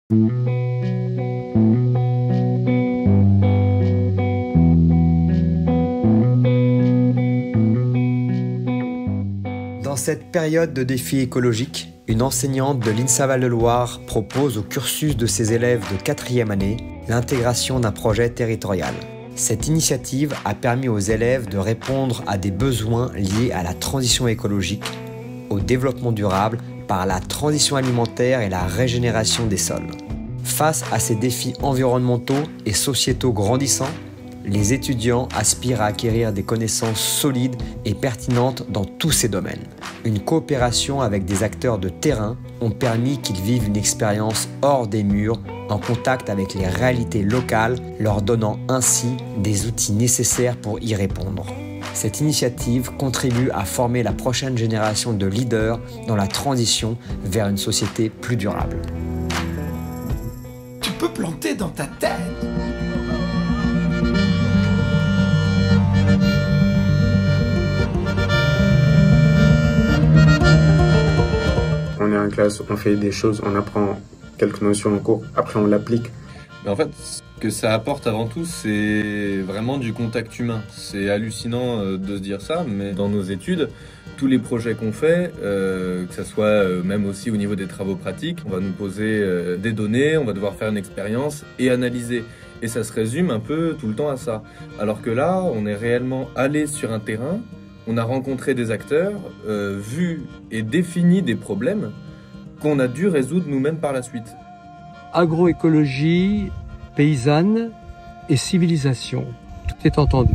Dans cette période de défis écologiques, une enseignante de l'INSA Val-de-Loire propose au cursus de ses élèves de 4e année l'intégration d'un projet territorial. Cette initiative a permis aux élèves de répondre à des besoins liés à la transition écologique, au développement durable par la transition alimentaire et la régénération des sols. Face à ces défis environnementaux et sociétaux grandissants, les étudiants aspirent à acquérir des connaissances solides et pertinentes dans tous ces domaines. Une coopération avec des acteurs de terrain ont permis qu'ils vivent une expérience hors des murs, en contact avec les réalités locales, leur donnant ainsi des outils nécessaires pour y répondre. Cette initiative contribue à former la prochaine génération de leaders dans la transition vers une société plus durable. Tu peux planter dans ta tête. On est en classe, on fait des choses, on apprend quelques notions en cours, après on l'applique. Mais en fait, ce que ça apporte avant tout, c'est vraiment du contact humain. C'est hallucinant de se dire ça, mais dans nos études, tous les projets qu'on fait, que ce soit même aussi au niveau des travaux pratiques, on va nous poser des données, on va devoir faire une expérience et analyser. Et ça se résume un peu tout le temps à ça. Alors que là, on est réellement allé sur un terrain, on a rencontré des acteurs, vu et défini des problèmes qu'on a dû résoudre nous-mêmes par la suite. Agroécologie, paysanne et civilisation, tout est entendu.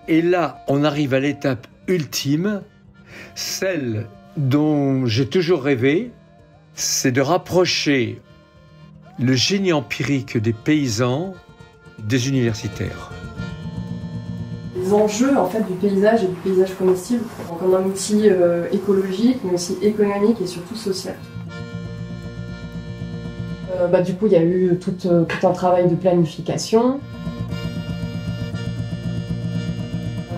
Et là, on arrive à l'étape ultime, celle dont j'ai toujours rêvé, c'est de rapprocher le génie empirique des paysans des universitaires. Les enjeux en fait, du paysage et du paysage comestible, donc on a un outil écologique, mais aussi économique et surtout social. Du coup, il y a eu tout un travail de planification.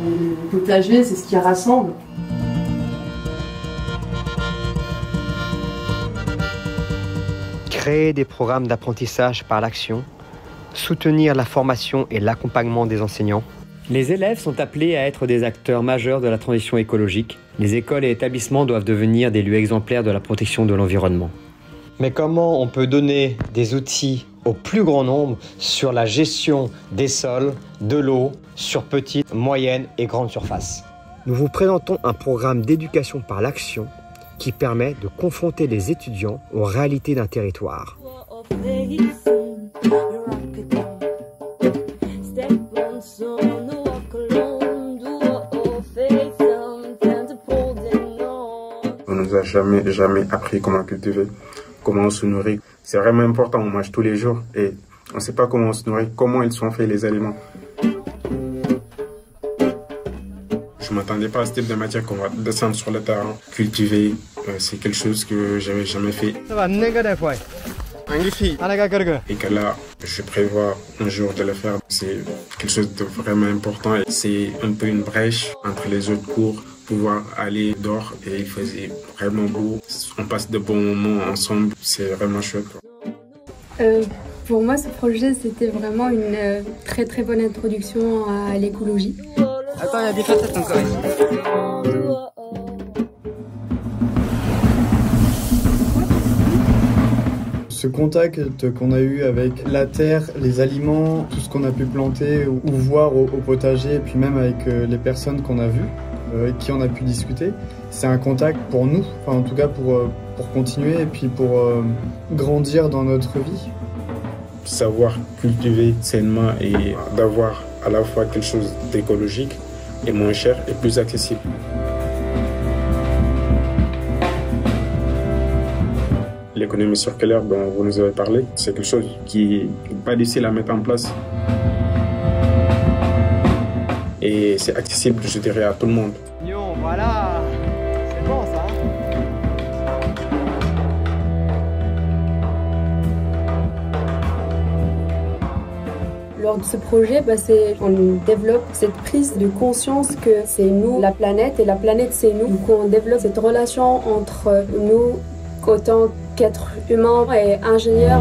Le potager, c'est ce qui rassemble. Créer des programmes d'apprentissage par l'action, soutenir la formation et l'accompagnement des enseignants. Les élèves sont appelés à être des acteurs majeurs de la transition écologique. Les écoles et établissements doivent devenir des lieux exemplaires de la protection de l'environnement. Mais comment on peut donner des outils au plus grand nombre sur la gestion des sols, de l'eau, sur petites, moyennes et grandes surfaces? Nous vous présentons un programme d'éducation par l'action qui permet de confronter les étudiants aux réalités d'un territoire. On nous a jamais appris comment cultiver, comment on se nourrit. C'est vraiment important, on mange tous les jours et on ne sait pas comment on se nourrit, comment ils sont faits les aliments. Je ne m'attendais pas à ce type de matière qu'on va descendre sur le terrain. Cultiver, c'est quelque chose que j'avais jamais fait. Et que là, je prévois un jour de le faire. C'est quelque chose de vraiment important et c'est un peu une brèche entre les autres cours. Pouvoir aller dehors et il faisait vraiment beau. On passe de bons moments ensemble, c'est vraiment chouette. Pour moi, ce projet, c'était vraiment une très très bonne introduction à l'écologie. Attends, il y a des facettes encore ici. Ce contact qu'on a eu avec la terre, les aliments, tout ce qu'on a pu planter ou voir au potager, et puis même avec les personnes qu'on a vues, avec qui on a pu discuter, c'est un contact pour nous, enfin en tout cas pour continuer et puis pour grandir dans notre vie. Savoir cultiver sainement et d'avoir à la fois quelque chose d'écologique et moins cher et plus accessible. L'économie circulaire dont vous nous avez parlé, c'est quelque chose qui n'est pas difficile à mettre en place. Et c'est accessible, je dirais, à tout le monde. Voilà, c'est bon ça. Lors de ce projet, on développe cette prise de conscience que c'est nous, la planète, et la planète c'est nous. Donc on développe cette relation entre nous, autant qu'être humain et ingénieur.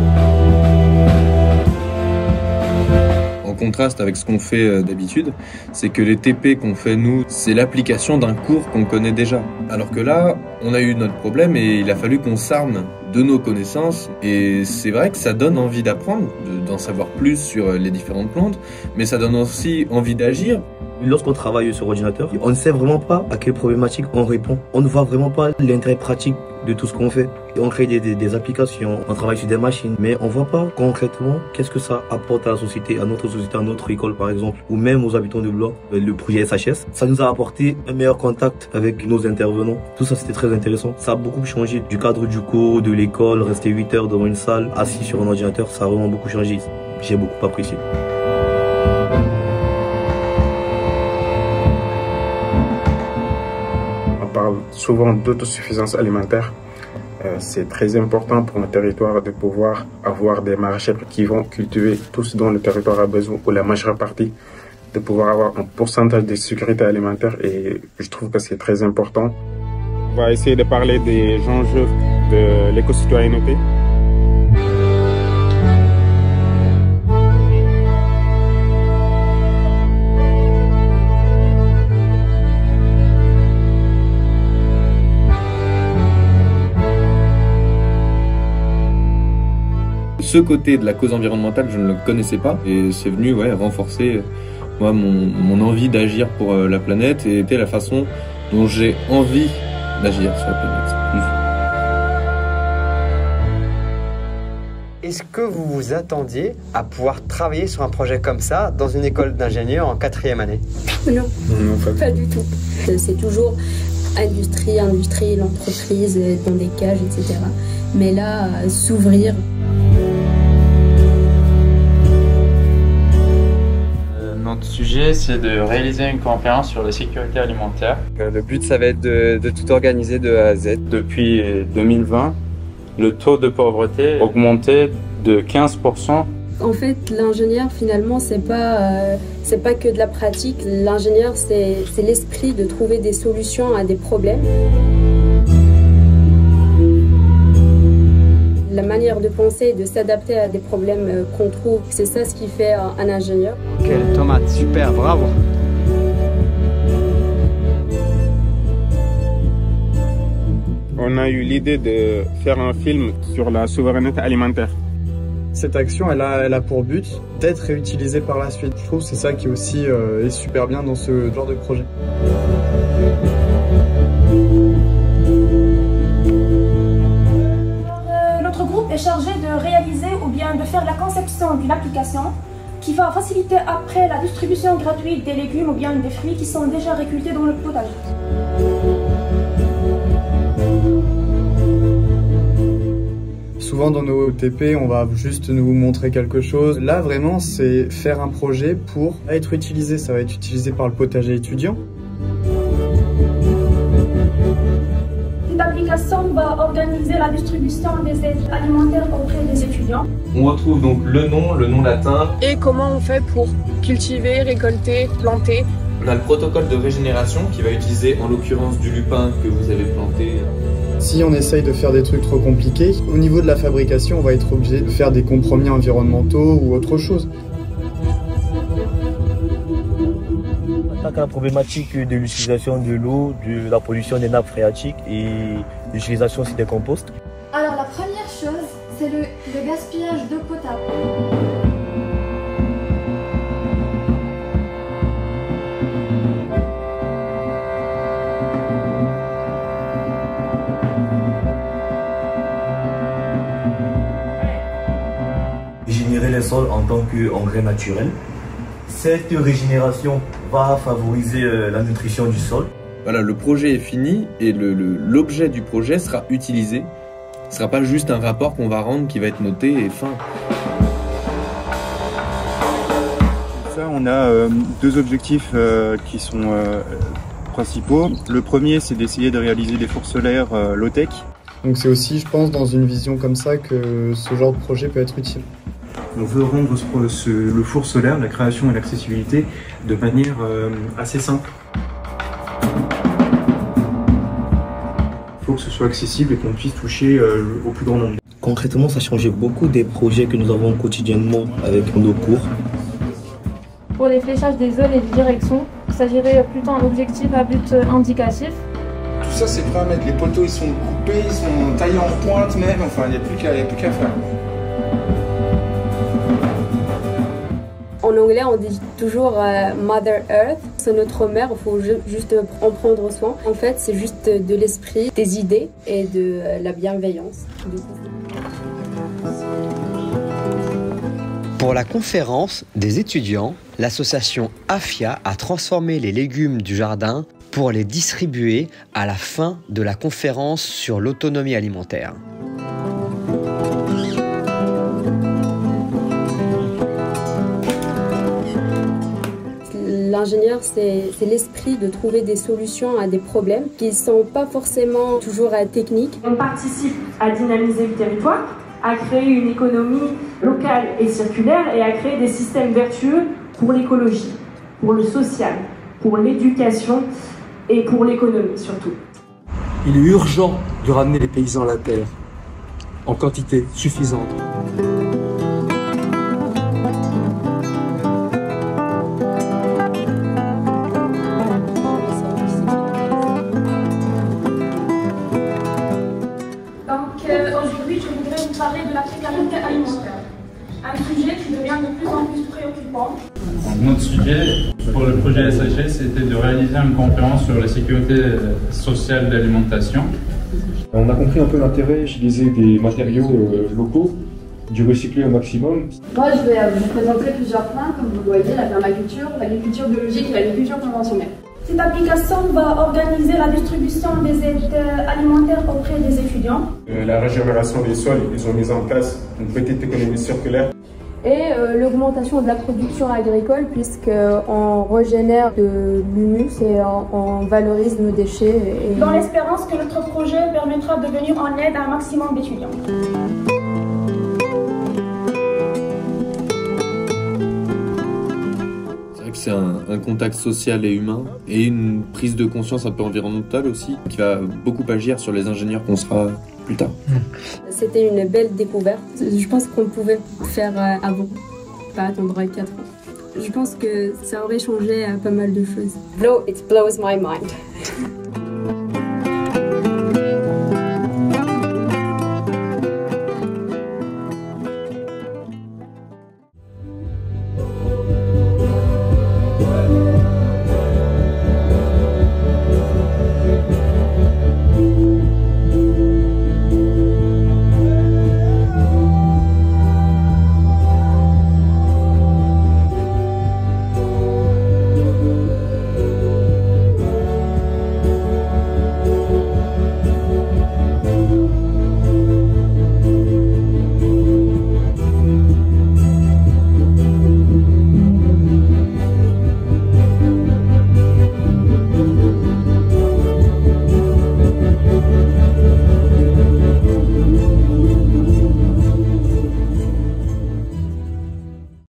En contraste avec ce qu'on fait d'habitude, c'est que les TP qu'on fait nous, c'est l'application d'un cours qu'on connaît déjà. Alors que là, on a eu notre problème et il a fallu qu'on s'arme de nos connaissances. Et c'est vrai que ça donne envie d'apprendre, d'en savoir plus sur les différentes plantes, mais ça donne aussi envie d'agir. Lorsqu'on travaille sur ordinateur, on ne sait vraiment pas à quelle problématique on répond. On ne voit vraiment pas l'intérêt pratique de tout ce qu'on fait. On crée des applications, on travaille sur des machines, mais on ne voit pas concrètement qu'est-ce que ça apporte à la société, à notre société, à notre école par exemple, ou même aux habitants de Blois. Le projet SHS, ça nous a apporté un meilleur contact avec nos intervenants. Tout ça, c'était très intéressant. Ça a beaucoup changé du cadre du cours, de l'école, rester 8 heures devant une salle, assis sur un ordinateur, ça a vraiment beaucoup changé. J'ai beaucoup apprécié. On parle souvent d'autosuffisance alimentaire. C'est très important pour notre territoire de pouvoir avoir des maraîchers qui vont cultiver tout ce dont le territoire a besoin, ou la majeure partie, de pouvoir avoir un pourcentage de sécurité alimentaire, et je trouve que c'est très important. On va essayer de parler des enjeux de l'éco-citoyenneté. Ce côté de la cause environnementale, je ne le connaissais pas et c'est venu renforcer moi, mon envie d'agir pour la planète et était la façon dont j'ai envie d'agir sur la planète. Est-ce que vous vous attendiez à pouvoir travailler sur un projet comme ça dans une école d'ingénieur en 4e année? Non, pas du tout. C'est toujours industrie, l'entreprise dans des cages, etc. Mais là, s'ouvrir. Notre sujet, c'est de réaliser une conférence sur la sécurité alimentaire. Le but, ça va être de tout organiser de A à Z. Depuis 2020, le taux de pauvreté a augmenté de 15%. En fait, l'ingénieur, finalement, c'est pas que de la pratique. L'ingénieur, c'est l'esprit de trouver des solutions à des problèmes. La manière de penser et de s'adapter à des problèmes qu'on trouve, c'est ça ce qui fait un ingénieur. Quelle tomate, super, bravo! On a eu l'idée de faire un film sur la souveraineté alimentaire. Cette action, elle a pour but d'être réutilisée par la suite. Je trouve que c'est ça qui aussi est super bien dans ce genre de projet. Notre groupe est chargé de réaliser ou bien de faire la conception d'une application qui va faciliter après la distribution gratuite des légumes ou bien des fruits qui sont déjà récoltés dans le potager. Souvent dans nos TP, on va juste nous montrer quelque chose. Là, vraiment, c'est faire un projet pour être utilisé. Ça va être utilisé par le potager étudiant. L'application va organiser la distribution des aides alimentaires auprès des étudiants. On retrouve donc le nom latin. Et comment on fait pour cultiver, récolter, planter. On a le protocole de régénération qui va utiliser en l'occurrence du lupin que vous avez planté. Si on essaye de faire des trucs trop compliqués, au niveau de la fabrication, on va être obligé de faire des compromis environnementaux ou autre chose. On attaque la problématique de l'utilisation de l'eau, de la pollution des nappes phréatiques et l'utilisation aussi des composts. Alors la première chose, c'est le gaspillage d'eau potable. Régénérer les sols en tant qu'engrais naturel. Cette régénération va favoriser la nutrition du sol. Voilà, le projet est fini et l'objet du projet sera utilisé. Ce ne sera pas juste un rapport qu'on va rendre qui va être noté et fin. Ça, on a deux objectifs qui sont principaux. Le premier, c'est d'essayer de réaliser des fours solaires low-tech. Donc c'est aussi, je pense, dans une vision comme ça que ce genre de projet peut être utile. On veut rendre le four solaire, la création et l'accessibilité de manière assez simple. Il faut que ce soit accessible et qu'on puisse toucher au plus grand nombre. Concrètement, ça changeait beaucoup des projets que nous avons quotidiennement avec nos cours. Pour les fléchages des zones et des directions, il s'agirait plutôt d'un objectif à but indicatif. Tout ça, c'est prêt à mettre. Les poteaux, ils sont coupés, ils sont taillés en pointe même. Enfin, il n'y a plus qu'à faire. En anglais, on dit toujours Mother Earth, c'est notre mère, il faut juste en prendre soin. En fait, c'est juste de l'esprit, des idées et de la bienveillance. Pour la conférence des étudiants, l'association AFIA a transformé les légumes du jardin pour les distribuer à la fin de la conférence sur l'autonomie alimentaire. L'ingénieur, c'est l'esprit de trouver des solutions à des problèmes qui ne sont pas forcément toujours techniques. On participe à dynamiser le territoire, à créer une économie locale et circulaire et à créer des systèmes vertueux pour l'écologie, pour le social, pour l'éducation et pour l'économie surtout. Il est urgent de ramener les paysans à la terre, en quantité suffisante. Aujourd'hui, je voudrais vous parler de la précarité alimentaire, un sujet qui devient de plus en plus préoccupant. Notre sujet pour le projet SHG, c'était de réaliser une conférence sur la sécurité sociale d'alimentation. On a compris un peu l'intérêt d'utiliser des matériaux locaux, du recycler au maximum. Moi, je vais vous présenter plusieurs points, comme vous le voyez, la permaculture, l'agriculture biologique et l'agriculture conventionnelle. Cette application va organiser la distribution des aides alimentaires auprès des étudiants. La régénération des sols, ils ont mis en place une petite économie circulaire. Et l'augmentation de la production agricole, puisqu'on régénère de l'humus et on valorise nos déchets. Dans l'espérance que notre projet permettra de venir en aide à un maximum d'étudiants. C'est un contact social et humain et une prise de conscience un peu environnementale aussi qui va beaucoup agir sur les ingénieurs qu'on sera plus tard. C'était une belle découverte. Je pense qu'on pouvait faire avant, pas attendre 4 ans. Je pense que ça aurait changé pas mal de choses. It blows my mind.